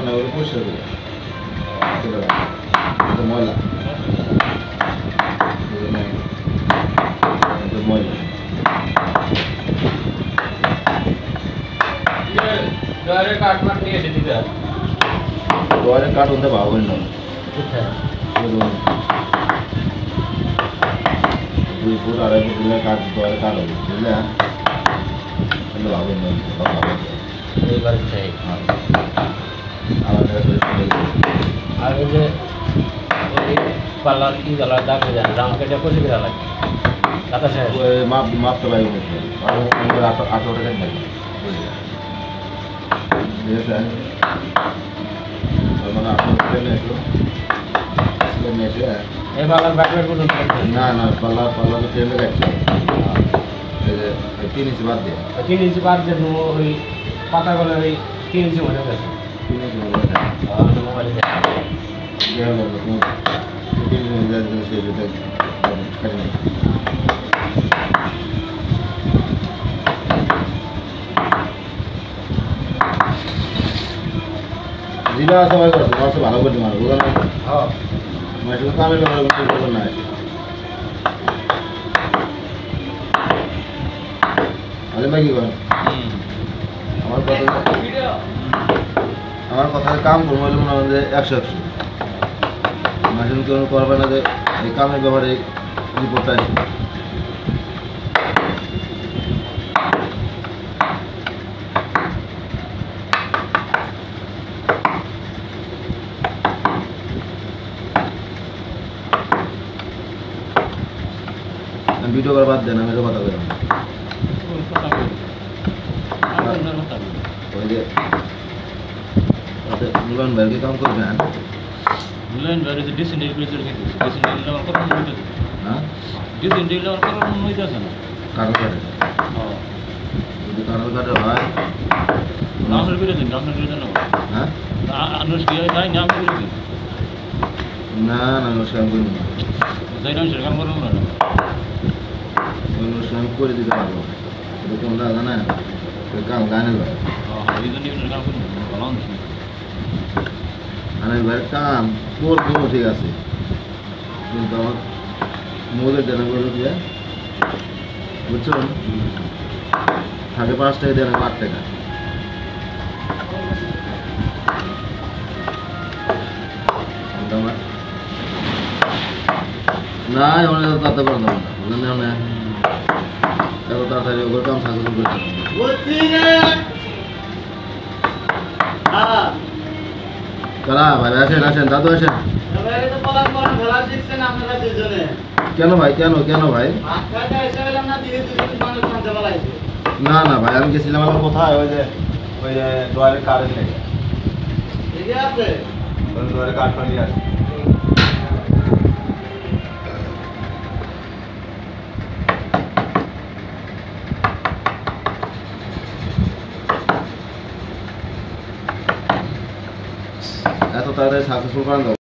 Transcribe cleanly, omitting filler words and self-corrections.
না ওগুলো পরিষ্কার করে ময়লা ময়লা কাঠ হতে ভালো না 2 ফুট 2.5 ফুট দিলে কাঠ দয়ের কাঠ হবে বুঝলে ভালো না এইবার চাই আলাদা আর ওই যে ওই পাল্লার কি জ্বালার দাগ হয়ে যায় রাম কেটে কষে গেলে লাগে বাতাসে মাপতে পারি আটো টাকা থাকি ঠিক আছে মানে আপনার প্লেনে এসো প্লেনে এসে এই পাল্লার ব্যাকলাইটগুলো না না পাল্লা তো ট্রেনে গেছে এই যে 3 ইঞ্চি বাদ দিয়ে 3 ইঞ্চি বাদ দিয়ে ওই পাতাগুলো ওই 3 ইঞ্চি মনে গেছে 3 ইঞ্চি মোবাইলে মোবাইলে জিলা আছে ভাই করতে মাছ ভালো করে মারো বুঝা না হ্যাঁ মাছ তো কামে ভালো করে না আরে ভাই কি করেন আমার কথা কাম করবো বলে মনে হয় যে 100 মাসে কেউ করবে না যে এই কামের ব্যাপারে রিপোর্টটা আসে ভিডিও করা বাদ দেন আমি তো কথা বললাম ওই যে মিলন ভাই কি কাম করবেন মিলন ভাই যে ডিসেন্ডিল করে চলে গেছে ডিসেন্ডিল আমার কথা মনে হইছে হ্যাঁ ডিসেন্ডিল আমার কথা মনে হইছে না কারণ কাটে হ্যাঁ যদি কারণ কাটে হয় নামের বিরুদ্ধে না হ্যাঁ আনুষ কি নাই নাম বিরুদ্ধে না না অনুষ্ঠান করি না যাই না সেরকম করবো না অনুষ্ঠান করে দিতে পারবো এটা কোন দাদা না কাম গানের ভাই এই জন্য কাম করবো ভালো না গানের ভাইয়ের কাম করবো ঠিক আছে কিন্তু আমার মোদের দেনা করে দিয়ে বুঝছো থাকে 5 টাকা দেনা 8 টাকা না অনেক তাতে করে দেবো না বুঝলেন না এত তাড়াতাড়ি ওগুলো কাম সাকসেস করতে কারা ভাই আসেন আসেন দাদু আসেন কেন ভাই কেন কেন ভাই না না ভাই আমি গেছিলাম আমার কোথায় ওই যে ডয়ারের কারেন্ট লেগে ডয়ারের কাঠ পানি আছে এত তাড়াতাড়ি সাকসেসফুল করেন